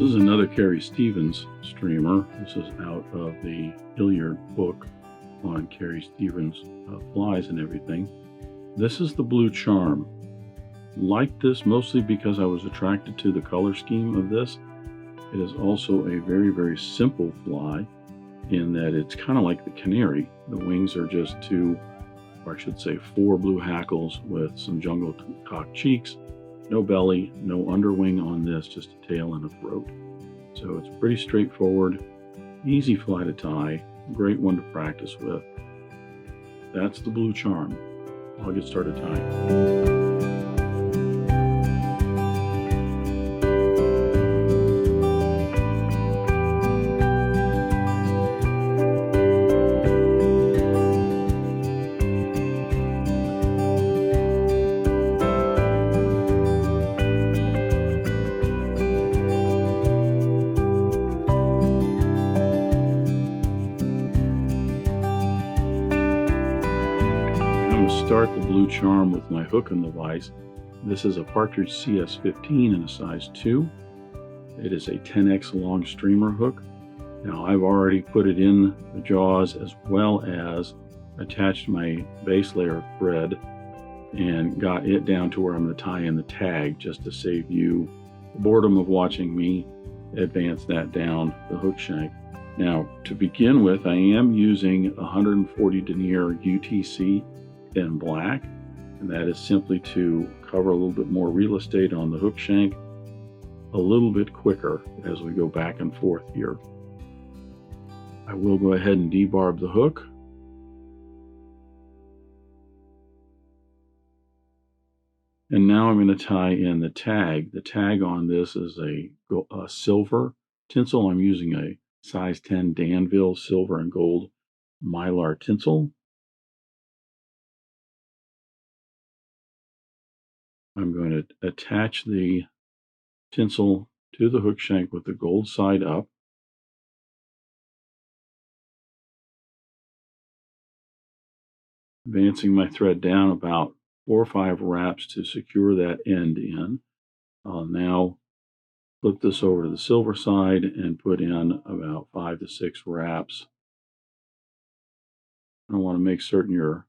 is another Carrie Stevens streamer. This is out of the Hilliard book on Carrie Stevens flies and everything. This is the Blue Charm. Like this mostly because I was attracted to the color scheme of this. It is also a very, very simple fly in that it's kind of like the Canary. The wings are just two, or I should say four blue hackles with some jungle cock cheeks. No belly, no underwing on this, just a tail and a throat. So it's pretty straightforward, easy fly to tie, great one to practice with. That's the Blue Charm. I'll get started tying. Start the Blue Charm with my hook in the vise. This is a Partridge CS15 in a size 2. It is a 10x long streamer hook. Now I've already put it in the jaws as well as attached my base layer of thread and got it down to where I'm going to tie in the tag just to save you the boredom of watching me advance that down the hook shank. Now to begin with, I am using 140 Denier UTC in black, and that is simply to cover a little bit more real estate on the hook shank a little bit quicker as we go back and forth here. I will go ahead and debarb the hook. And now I'm going to tie in the tag. The tag on this is a silver tinsel. I'm using a size 10 Danville silver and gold mylar tinsel. I'm going to attach the tinsel to the hook shank with the gold side up. Advancing my thread down about 4 or 5 wraps to secure that end in. I'll now flip this over to the silver side and put in about 5 to 6 wraps. I want to make certain you're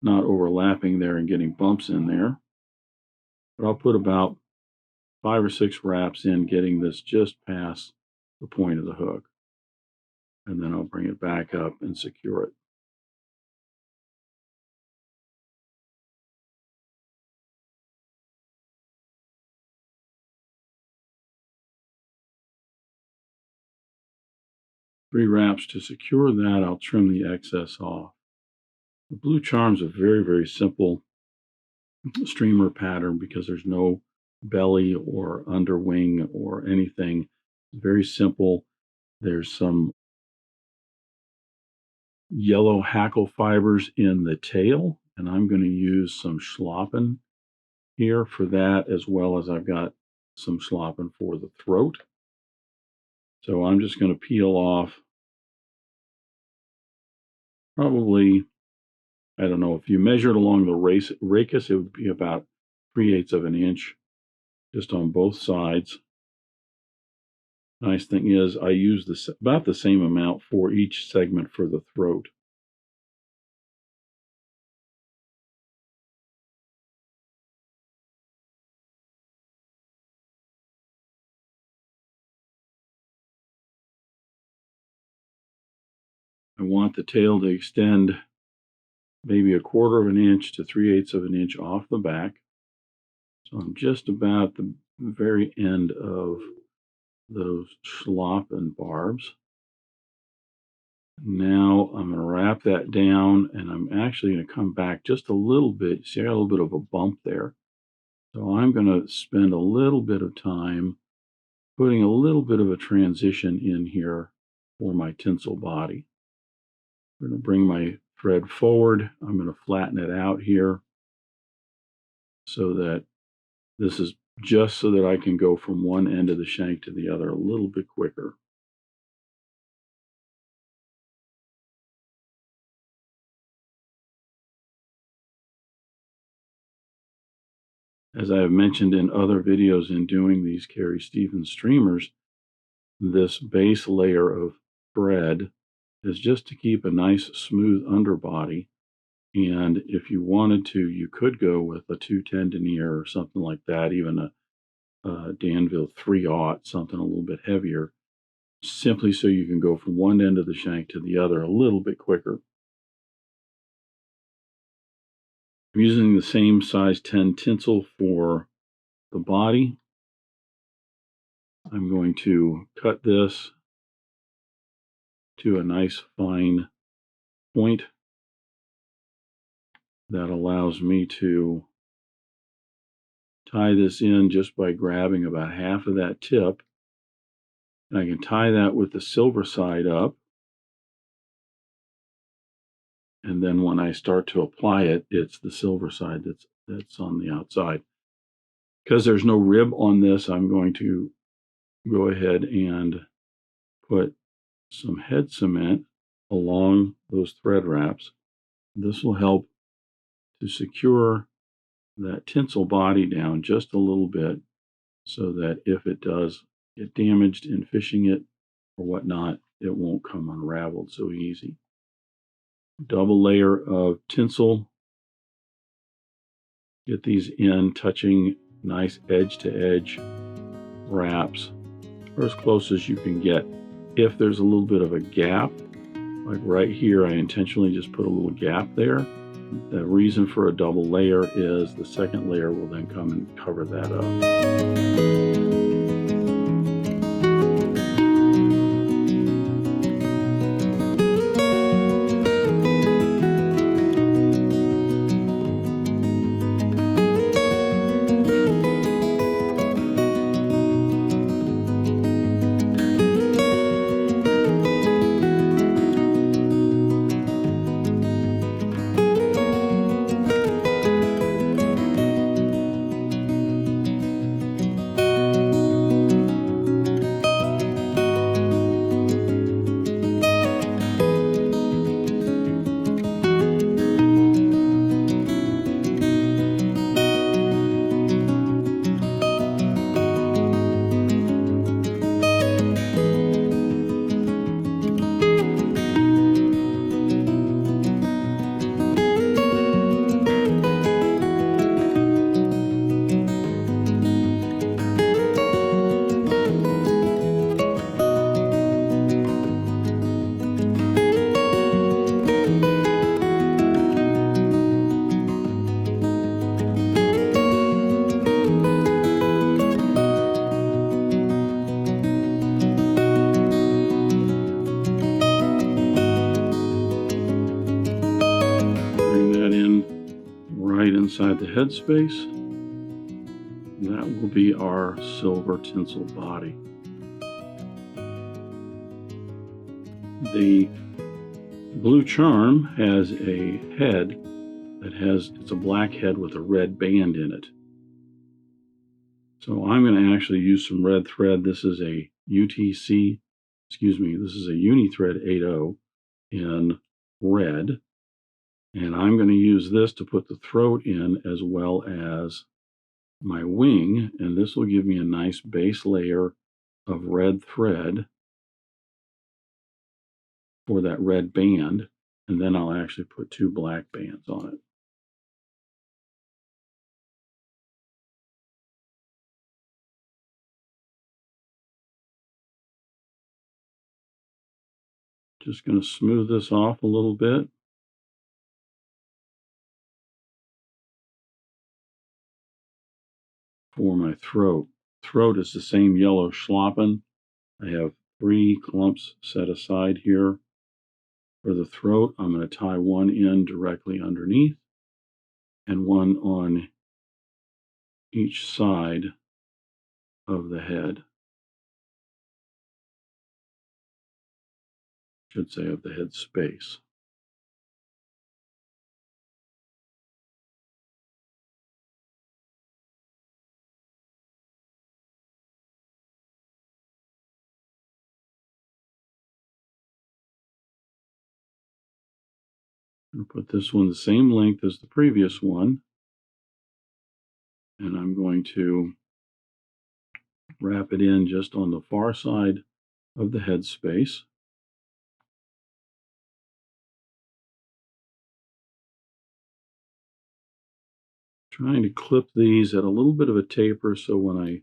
not overlapping there and getting bumps in there. But I'll put about 5 or 6 wraps in, getting this just past the point of the hook. And then I'll bring it back up and secure it. Three wraps to secure that. I'll trim the excess off. The Blue Charm's a very, very simple streamer pattern because there's no belly or underwing or anything. Very simple. There's some yellow hackle fibers in the tail, and I'm going to use some Schlappen here for that, as well as I've got some Schlappen for the throat. So I'm just going to peel off probably, I don't know, if you measured along the rachis, it would be about 3/8 of an inch just on both sides. Nice thing is I use this about the same amount for each segment for the throat. I want the tail to extend maybe 1/4 of an inch to 3/8 of an inch off the back. So I'm just about the very end of those Schlappen barbs. Now I'm going to wrap that down, and I'm actually going to come back just a little bit. See, I got a little bit of a bump there. So I'm going to spend a little bit of time putting a little bit of a transition in here for my tinsel body. I'm going to bring my thread forward. I'm going to flatten it out here so that this is just so that I can go from one end of the shank to the other a little bit quicker. As I have mentioned in other videos in doing these Carrie Stevens streamers, this base layer of thread is just to keep a nice smooth underbody. And if you wanted to, you could go with a 210 denier or something like that, even a Danville 3/0, something a little bit heavier, simply so you can go from one end of the shank to the other a little bit quicker. I'm using the same size 10 tinsel for the body. I'm going to cut this to a nice fine point that allows me to tie this in just by grabbing about half of that tip. And I can tie that with the silver side up. And then when I start to apply it, it's the silver side that's on the outside. Because there's no rib on this, I'm going to go ahead and put some head cement along those thread wraps. This will help to secure that tinsel body down just a little bit so that if it does get damaged in fishing it or whatnot, it won't come unraveled so easy. Double layer of tinsel. Get these in touching nice edge to edge wraps or as close as you can get. If there's a little bit of a gap, like right here, I intentionally just put a little gap there. The reason for a double layer is the second layer will then come and cover that up. Inside the headspace, that will be our silver tinsel body. The blue charm has a head it's a black head with a red band in it. So I'm going to actually use some red thread. This is a UTC, this is a Unithread 80 in red. And I'm going to use this to put the throat in as well as my wing, and this will give me a nice base layer of red thread for that red band, and then I'll actually put two black bands on it. Just going to smooth this off a little bit. For my throat. Throat is the same yellow Schlappen. I have 3 clumps set aside here. For the throat, I'm going to tie one in directly underneath and one on each side of the head. Should say of the head space. I'm going to put this one the same length as the previous one. And I'm going to wrap it in just on the far side of the head space. Trying to clip these at a little bit of a taper so when I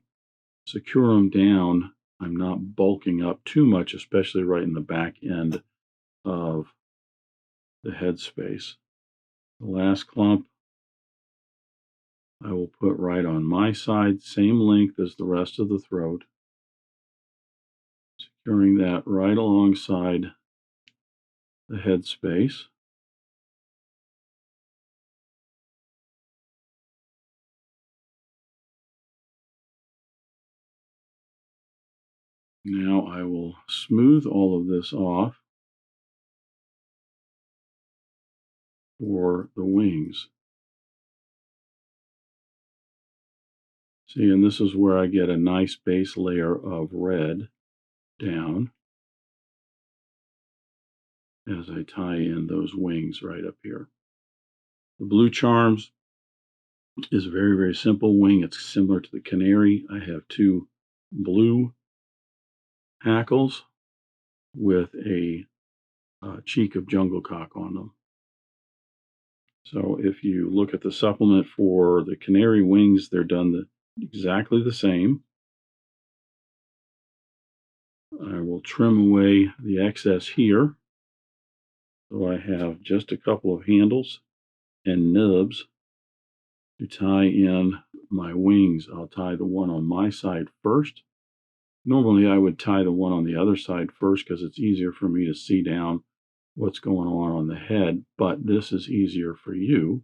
secure them down, I'm not bulking up too much, especially right in the back end of the head space. The last clump I will put right on my side, same length as the rest of the throat, securing that right alongside the head space. Now I will smooth all of this off for the wings. See, and this is where I get a nice base layer of red down as I tie in those wings right up here. The blue charms is a very, very simple wing. It's similar to the Canary. I have two blue hackles with a cheek of jungle cock on them. So if you look at the supplement for the Canary wings, they're done exactly the same. I will trim away the excess here. So I have just a couple of handles and nubs to tie in my wings. I'll tie the one on my side first. Normally I would tie the one on the other side first because it's easier for me to see down what's going on the head, but this is easier for you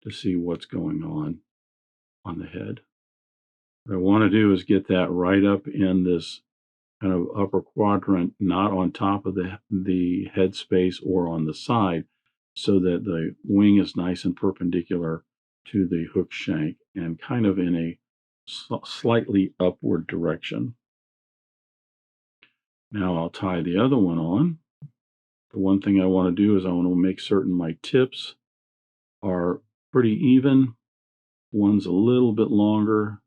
to see what's going on the head. What I want to do is get that right up in this kind of upper quadrant, not on top of the head space or on the side, so that the wing is nice and perpendicular to the hook shank and kind of in a slightly upward direction. Now I'll tie the other one on. The one thing I want to do is I want to make certain my tips are pretty even. One's a little bit longer.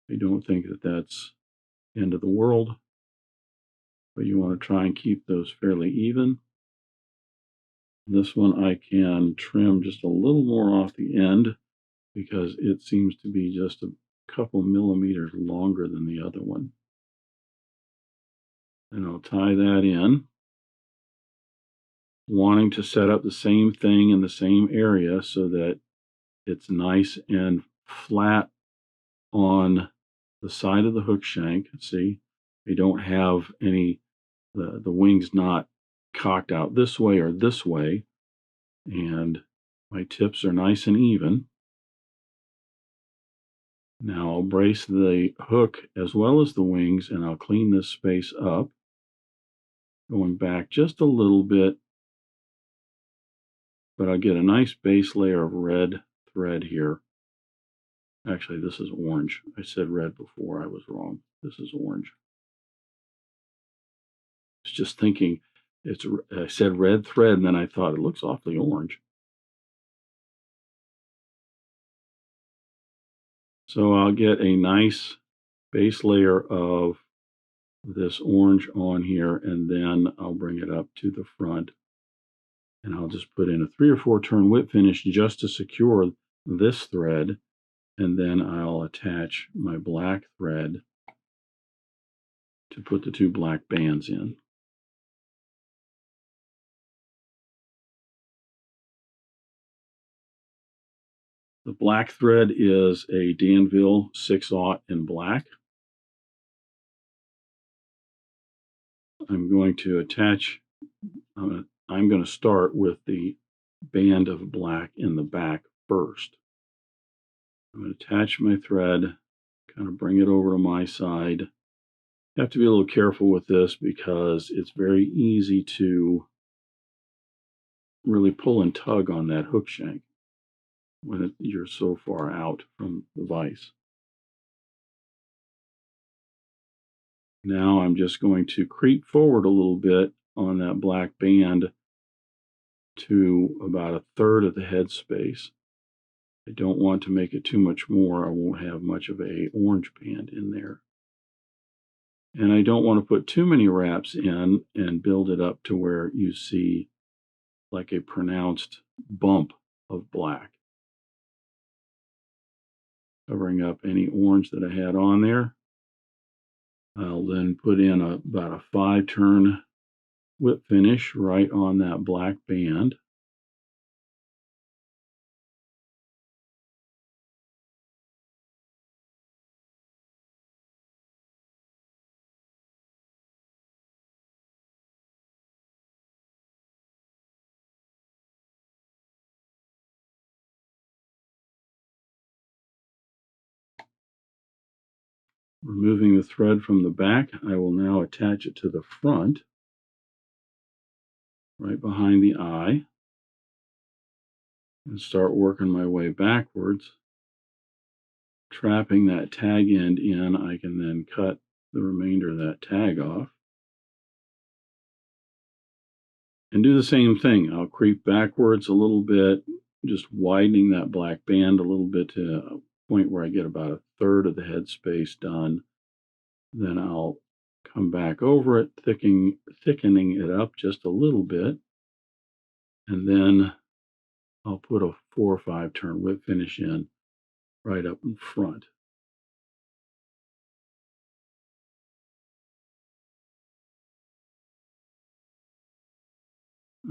I don't think that that's the end of the world, but you want to try and keep those fairly even. This one I can trim just a little more off the end because it seems to be just a couple millimeters longer than the other one. And I'll tie that in, wanting to set up the same thing in the same area so that it's nice and flat on the side of the hook shank. See, they don't have any, the wings not cocked out this way or this way, and my tips are nice and even. Now I'll brace the hook as well as the wings, and I'll clean this space up, going back just a little bit, but I'll get a nice base layer of red thread here. Actually, this is orange. I said red before. I was wrong. This is orange. I was just thinking, I said red thread, and then I thought it looks awfully orange. So I'll get a nice base layer of this orange on here, and then I'll bring it up to the front. And I'll just put in a 3 or 4 turn whip finish just to secure this thread. And then I'll attach my black thread to put the 2 black bands in. The black thread is a Danville 6/0 in black. I'm going to attach, I'm going to start with the band of black in the back first. I'm going to attach my thread, kind of bring it over to my side. You have to be a little careful with this because it's very easy to really pull and tug on that hook shank when you're so far out from the vise. Now I'm just going to creep forward a little bit on that black band to about 1/3 of the head space. I don't want to make it too much more. I won't have much of a orange band in there. And I don't want to put too many wraps in and build it up to where you see like a pronounced bump of black, covering up any orange that I had on there. I'll then put in about a 5-turn whip finish right on that black band. Removing the thread from the back, I will now attach it to the front, right behind the eye, and start working my way backwards. Trapping that tag end in, I can then cut the remainder of that tag off. And do the same thing. I'll creep backwards a little bit, just widening that black band a little bit to a point where I get about a third of the head space done. Then I'll come back over it, thickening it up just a little bit. And then I'll put a 4 or 5 turn whip finish in right up in front.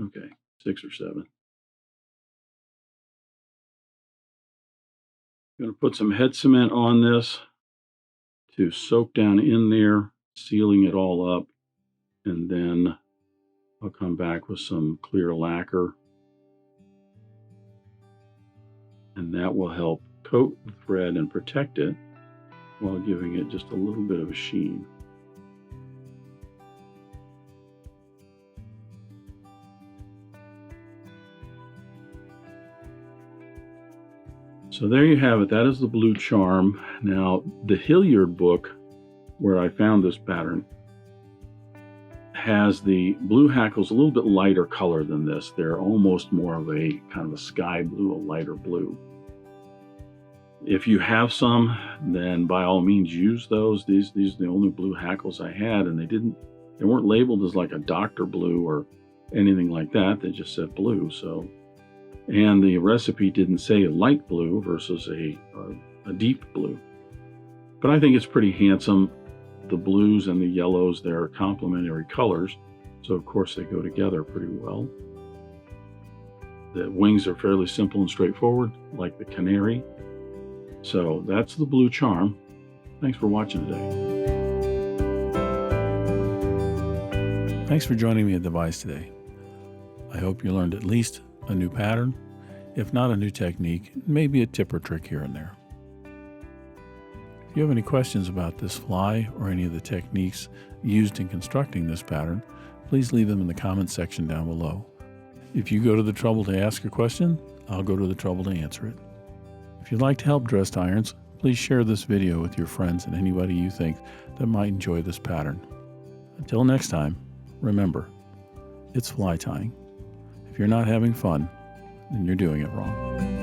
Okay, 6 or 7. I'm going to put some head cement on this to soak down in there, sealing it all up, and then I'll come back with some clear lacquer, and that will help coat the thread and protect it while giving it just a little bit of a sheen. So there you have it. That is the blue charm. Now, the Hilliard book, where I found this pattern, has the blue hackles a little bit lighter color than this. They're almost more of a kind of a sky blue, a lighter blue. If you have some, then by all means use those. These are the only blue hackles I had, and they weren't labeled as like a Dr. Blue or anything like that. They just said blue. And the recipe didn't say light blue versus a deep blue. But I think it's pretty handsome. The blues and the yellows, they're complementary colors, so of course they go together pretty well. The wings are fairly simple and straightforward, like the Canary. So that's the blue charm. Thanks for watching today. Thanks for joining me at Devise today. I hope you learned at least a new pattern, if not a new technique, maybe a tip or trick here and there. If you have any questions about this fly or any of the techniques used in constructing this pattern, please leave them in the comments section down below. If you go to the trouble to ask a question, I'll go to the trouble to answer it. If you'd like to help dressed irons, please share this video with your friends and anybody you think that might enjoy this pattern. Until next time, remember, it's fly tying. If you're not having fun, then you're doing it wrong.